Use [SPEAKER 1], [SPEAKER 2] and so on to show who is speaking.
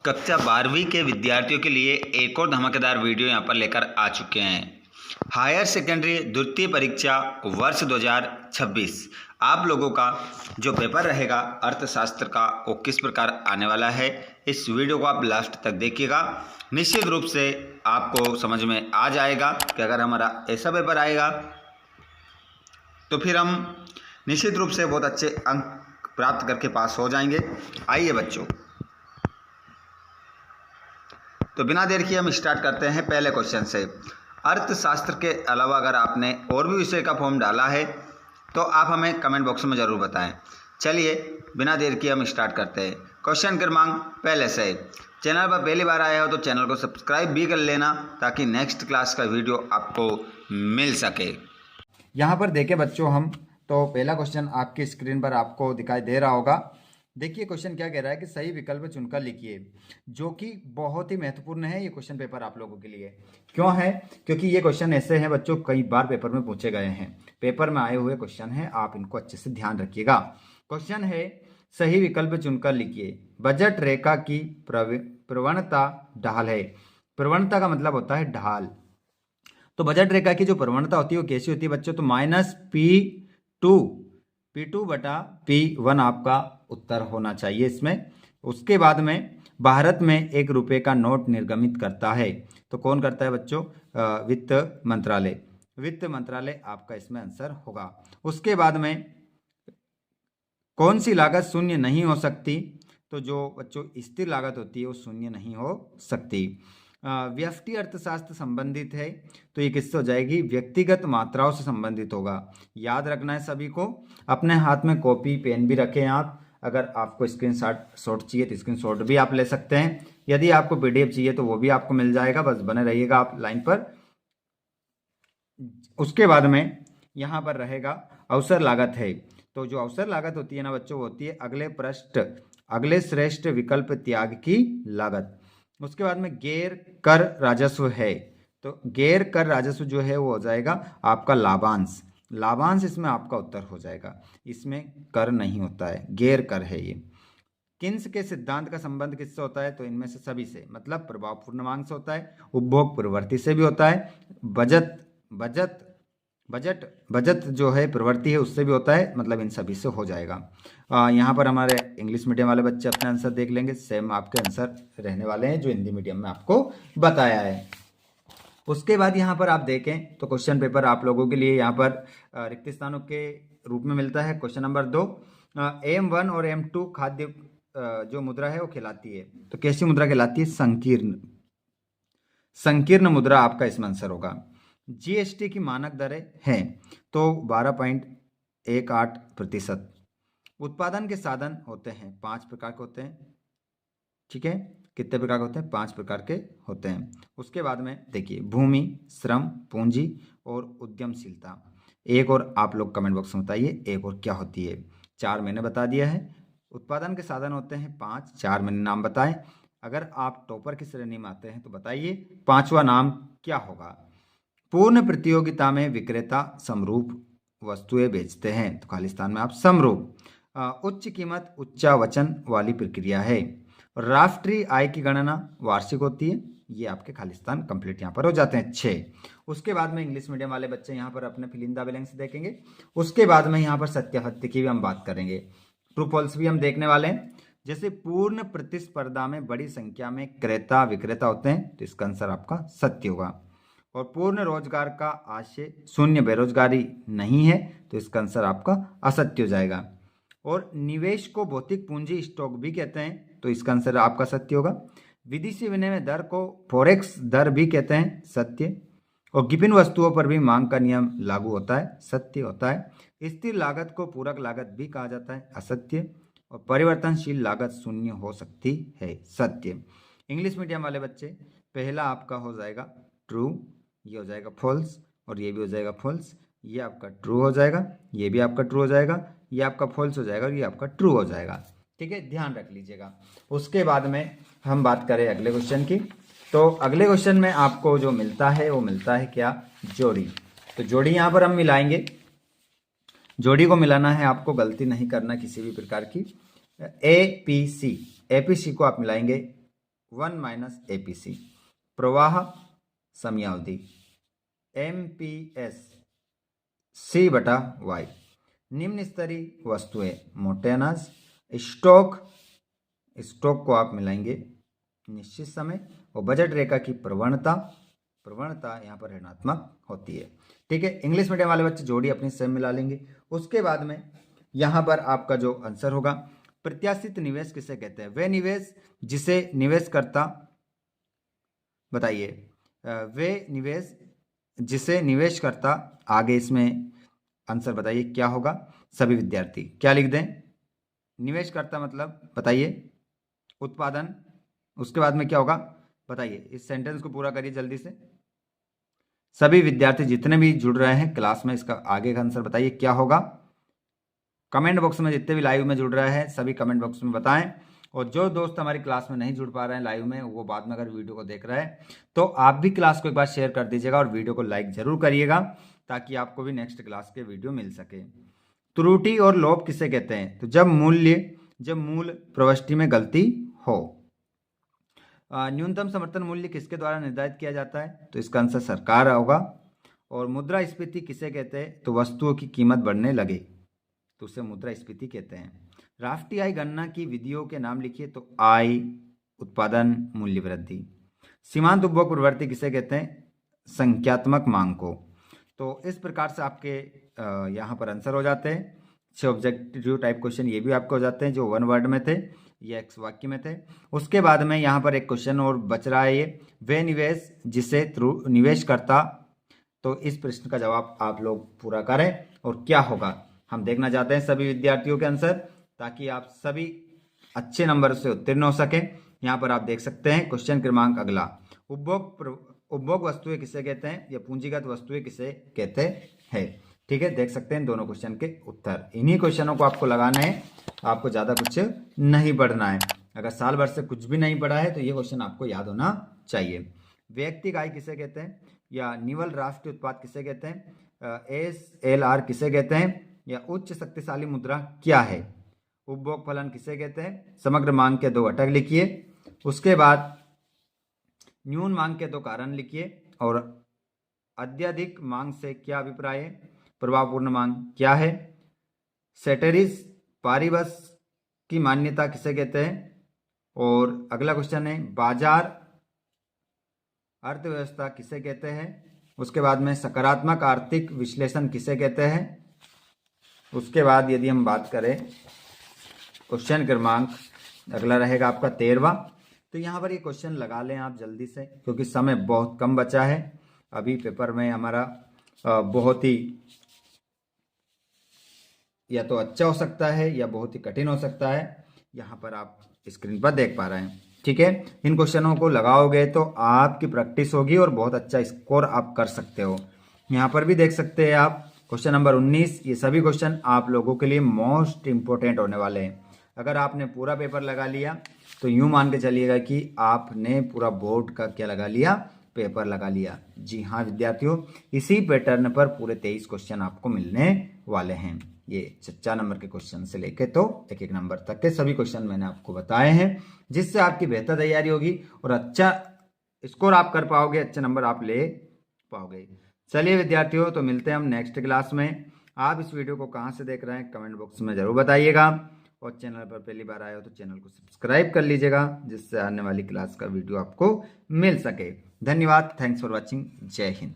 [SPEAKER 1] कक्षा 12वीं के विद्यार्थियों के लिए एक और धमाकेदार वीडियो यहाँ पर लेकर आ चुके हैं। हायर सेकेंडरी द्वितीय परीक्षा वर्ष 2026 आप लोगों का जो पेपर रहेगा अर्थशास्त्र का वो किस प्रकार आने वाला है, इस वीडियो को आप लास्ट तक देखिएगा। निश्चित रूप से आपको समझ में आ जाएगा कि अगर हमारा ऐसा पेपर आएगा तो फिर हम निश्चित रूप से बहुत अच्छे अंक प्राप्त करके पास हो जाएंगे। आइए बच्चों, तो बिना देर किए हम स्टार्ट करते हैं पहले क्वेश्चन से। अर्थशास्त्र के अलावा अगर आपने और भी विषय का फॉर्म डाला है तो आप हमें कमेंट बॉक्स में ज़रूर बताएं। चलिए बिना देर किए हम स्टार्ट करते हैं। क्वेश्चन क्रमांक पहले से। चैनल पर पहली बार आए हो तो चैनल को सब्सक्राइब भी कर लेना ताकि नेक्स्ट क्लास का वीडियो आपको मिल सके।
[SPEAKER 2] यहाँ पर देखें बच्चों, हम तो पहला क्वेश्चन आपकी स्क्रीन पर आपको दिखाई दे रहा होगा। देखिए क्वेश्चन क्या कह रहा है कि सही विकल्प चुनकर लिखिए, जो कि बहुत ही महत्वपूर्ण है ये क्वेश्चन पेपर आप लोगों के लिए। क्यों है? क्योंकि ये क्वेश्चन ऐसे हैं बच्चों, कई बार पेपर में पूछे गए हैं, पेपर में आए हुए क्वेश्चन हैं, आप इनको अच्छे से ध्यान रखिएगा। क्वेश्चन है सही विकल्प चुनकर लिखिए। बजट रेखा की प्रवणता ढाल है। प्रवणता का मतलब होता है ढाल। तो बजट रेखा की जो प्रवणता होती है वो कैसी होती है बच्चों? तो -P2 बटा P1 आपका उत्तर होना चाहिए इसमें। उसके बाद में भारत में 1 रुपये का नोट निर्गमित करता है, तो कौन करता है बच्चों? वित्त मंत्रालय। वित्त मंत्रालय आपका इसमें आंसर होगा। उसके बाद में कौन सी लागत शून्य नहीं हो सकती? तो जो बच्चों स्थिर लागत होती है वो शून्य नहीं हो सकती। व्यष्टि अर्थशास्त्र संबंधित है, तो ये किससे हो जाएगी? व्यक्तिगत मात्राओं से संबंधित होगा। याद रखना है सभी को। अपने हाथ में कॉपी पेन भी रखें आप। अगर आपको स्क्रीनशॉट चाहिए तो स्क्रीनशॉट भी आप ले सकते हैं। यदि आपको पीडीएफ चाहिए तो वो भी आपको मिल जाएगा, बस बने रहिएगा आप लाइन पर। उसके बाद में यहाँ पर रहेगा अवसर लागत है। तो जो अवसर लागत होती है ना बच्चों, वो होती है अगले श्रेष्ठ विकल्प त्याग की लागत। उसके बाद में गैर कर राजस्व है, तो गैर कर राजस्व जो है वो हो जाएगा आपका लाभांश। लाभांश इसमें आपका उत्तर हो जाएगा। इसमें कर नहीं होता है, गैर कर है ये। किन्स के सिद्धांत का संबंध किससे होता है? तो इनमें से सभी से, मतलब प्रभावपूर्ण मांग से होता है, उपभोग प्रवृत्ति से भी होता है, बजट जो है प्रवृत्ति है उससे भी होता है, मतलब इन सभी से हो जाएगा। यहाँ पर हमारे इंग्लिश मीडियम वाले बच्चे अपने आंसर देख लेंगे, सेम आपके आंसर रहने वाले हैं जो हिंदी मीडियम में आपको बताया है। उसके बाद यहाँ पर आप देखें तो क्वेश्चन पेपर आप लोगों के लिए यहाँ पर रिक्त स्थानों के रूप में मिलता है। क्वेश्चन नंबर 2, M1 और M2 खाद्य जो मुद्रा है वो कहलाती है, तो कैसी मुद्रा कहलाती है? संकीर्ण मुद्रा आपका इसमें आंसर होगा। जीएसटी की मानक दरें हैं, तो 12.18%। उत्पादन के साधन होते हैं 5 प्रकार के होते हैं, ठीक है? कितने प्रकार के होते हैं? 5 प्रकार के होते हैं। उसके बाद में देखिए भूमि, श्रम, पूंजी और उद्यमशीलता। एक और आप लोग कमेंट बॉक्स में बताइए, एक और क्या होती है? 4 मैंने बता दिया है। उत्पादन के साधन होते हैं 5, 4 मैंने नाम बताए। अगर आप टॉपर की श्रेणी में आते हैं तो बताइए 5वां नाम क्या होगा? पूर्ण प्रतियोगिता में विक्रेता समरूप वस्तुएं बेचते हैं, तो खालिस्तान में आप समरूप। उच्च कीमत उच्चा वचन वाली प्रक्रिया है। राष्ट्रीय आय की गणना वार्षिक होती है, ये आपके खालिस्तान कंप्लीट यहाँ पर हो जाते हैं 6। उसके बाद में इंग्लिश मीडियम वाले बच्चे यहाँ पर अपने फिल इन द ब्लैंक्स देखेंगे। उसके बाद में यहाँ पर सत्यासत्य की भी हम बात करेंगे, ट्रू फॉल्स भी हम देखने वाले हैं। जैसे पूर्ण प्रतिस्पर्धा में बड़ी संख्या में क्रेता विक्रेता होते हैं, तो इसका आंसर आपका सत्य होगा। और पूर्ण रोजगार का आशय शून्य बेरोजगारी नहीं है, तो इसका आंसर आपका असत्य हो जाएगा। और निवेश को भौतिक पूंजी स्टॉक भी कहते हैं, तो इसका आंसर आपका सत्य होगा। विदेशी विनिमय दर को फॉरेक्स दर भी कहते हैं, सत्य। और विभिन्न वस्तुओं पर भी मांग का नियम लागू होता है, सत्य होता है। स्थिर लागत को पूरक लागत भी कहा जाता है, असत्य। और परिवर्तनशील लागत शून्य हो सकती है, सत्य। इंग्लिश मीडियम वाले बच्चे, पहला आपका हो जाएगा ट्रू, ये हो जाएगा फॉल्स, और ये भी हो जाएगा फॉल्स। ये आपका ट्रू हो जाएगा, ये भी आपका ट्रू हो जाएगा, ये आपका फॉल्स हो जाएगा और ये आपका ट्रू हो जाएगा, ठीक है? ध्यान रख लीजिएगा। उसके बाद में हम बात करें अगले क्वेश्चन की, तो अगले क्वेश्चन में आपको जो मिलता है वो मिलता है क्या? जोड़ी। तो जोड़ी यहाँ पर हम मिलाएंगे, जोड़ी को मिलाना है आपको, गलती नहीं करना किसी भी प्रकार की। APC को आप मिलाएंगे 1 माइनस APC, प्रवाह समयावधि MPS C/Y, निम्न स्तरीय वस्तुएं मोटे अनाज, स्टॉक को आप मिलाएंगे निश्चित समय, और बजट रेखा की प्रवणता यहाँ पर ऋणात्मक होती है। ठीक है, इंग्लिश मीडियम वाले बच्चे जोड़ी अपनी सेम मिला लेंगे। उसके बाद में यहाँ पर आपका जो आंसर होगा, प्रत्याशित निवेश किसे कहते हैं? वे निवेश जिसे निवेशकर्ता, बताइए, वे निवेश जिसे निवेशकर्ता, आगे इसमें आंसर बताइए क्या होगा? सभी विद्यार्थी क्या लिख दें? निवेशकर्ता मतलब बताइए उत्पादन, उसके बाद में क्या होगा बताइए? इस सेंटेंस को पूरा करिए जल्दी से। सभी विद्यार्थी जितने भी जुड़ रहे हैं क्लास में, इसका आगे का आंसर बताइए क्या होगा? कमेंट बॉक्स में जितने भी लाइव में जुड़ रहे हैं सभी कमेंट बॉक्स में बताएं, और जो दोस्त हमारी क्लास में नहीं जुड़ पा रहे हैं लाइव में, वो बाद में अगर वीडियो को देख रहे हैं तो आप भी क्लास को एक बार शेयर कर दीजिएगा और वीडियो को लाइक जरूर करिएगा, ताकि आपको भी नेक्स्ट क्लास के वीडियो मिल सके। त्रुटि और लोप किसे कहते हैं? तो जब मूल प्रविष्टि में गलती हो। न्यूनतम समर्थन मूल्य किसके द्वारा निर्धारित किया जाता है? तो इसका आंसर सरकार होगा। और मुद्रास्फीति किसे कहते हैं? तो वस्तुओं की कीमत बढ़ने लगे तो उसे मुद्रास्फीति कहते हैं। राष्ट्रीय आय गणना की विधियों के नाम लिखिए। तो आय, उत्पादन, मूल्य वृद्धि। सीमांत उपभोग प्रवृत्ति किसे कहते हैं? संख्यात्मक मांग को। तो इस प्रकार से आपके यहाँ पर आंसर हो जाते हैं। 6 ऑब्जेक्टिव टाइप क्वेश्चन ये भी आपके हो जाते हैं जो 1 वर्ड में थे या एक वाक्य में थे। उसके बाद में यहाँ पर एक क्वेश्चन और बच रहा है, ये वे निवेश जिसे निवेश करता। तो इस प्रश्न का जवाब आप लोग पूरा करें और क्या होगा हम देखना चाहते हैं सभी विद्यार्थियों के आंसर, ताकि आप सभी अच्छे नंबर से उत्तीर्ण हो सकें। यहाँ पर आप देख सकते हैं क्वेश्चन क्रमांक अगला, उपभोग वस्तुएं किसे कहते हैं या पूंजीगत वस्तुएं किसे कहते हैं? ठीक है, देख सकते हैं दोनों क्वेश्चन के उत्तर। इन्हीं क्वेश्चनों को आपको लगाना है, आपको ज़्यादा कुछ नहीं पढ़ना है। अगर साल भर से कुछ भी नहीं पढ़ा है तो ये क्वेश्चन आपको याद होना चाहिए। व्यक्तिगत आय किसे कहते हैं या निवल राष्ट्रीय उत्पाद किसे कहते हैं? SLR किसे कहते हैं या उच्च शक्तिशाली मुद्रा क्या है? उपभोग फलन किसे कहते हैं? समग्र मांग के 2 घटक लिखिए। उसके बाद न्यून मांग के 2 कारण लिखिए। और अत्यधिक मांग से क्या अभिप्राय है? प्रभावपूर्ण मांग क्या है? सेटेरिस पारिबस की मान्यता किसे कहते हैं? और अगला क्वेश्चन है बाजार अर्थव्यवस्था किसे कहते हैं? उसके बाद में सकारात्मक आर्थिक विश्लेषण किसे कहते हैं? उसके बाद यदि हम बात करें क्वेश्चन क्रमांक अगला रहेगा आपका 13वां। तो यहाँ पर ये क्वेश्चन लगा लें आप जल्दी से, क्योंकि समय बहुत कम बचा है। अभी पेपर में हमारा बहुत ही या तो अच्छा हो सकता है या बहुत ही कठिन हो सकता है। यहाँ पर आप स्क्रीन पर देख पा रहे हैं। ठीक है, इन क्वेश्चनों को लगाओगे तो आपकी प्रैक्टिस होगी और बहुत अच्छा स्कोर आप कर सकते हो। यहाँ पर भी देख सकते हैं आप क्वेश्चन नंबर 19। ये सभी क्वेश्चन आप लोगों के लिए मोस्ट इंपोर्टेंट होने वाले हैं। अगर आपने पूरा पेपर लगा लिया तो यूं मान के चलिएगा कि आपने पूरा बोर्ड का क्या लगा लिया? पेपर लगा लिया। जी हाँ विद्यार्थियों, इसी पैटर्न पर पूरे 23 क्वेश्चन आपको मिलने वाले हैं। ये 4 नंबर के क्वेश्चन से लेके तो 1-1 नंबर तक के सभी क्वेश्चन मैंने आपको बताए हैं, जिससे आपकी बेहतर तैयारी होगी और अच्छा स्कोर आप कर पाओगे, अच्छे नंबर आप ले पाओगे। चलिए विद्यार्थियों, तो मिलते हैं हम नेक्स्ट क्लास में। आप इस वीडियो को कहाँ से देख रहे हैं कमेंट बॉक्स में जरूर बताइएगा, और चैनल पर पहली बार आए हो तो चैनल को सब्सक्राइब कर लीजिएगा, जिससे आने वाली क्लास का वीडियो आपको मिल सके। धन्यवाद, थैंक्स फॉर वॉचिंग, जय हिंद।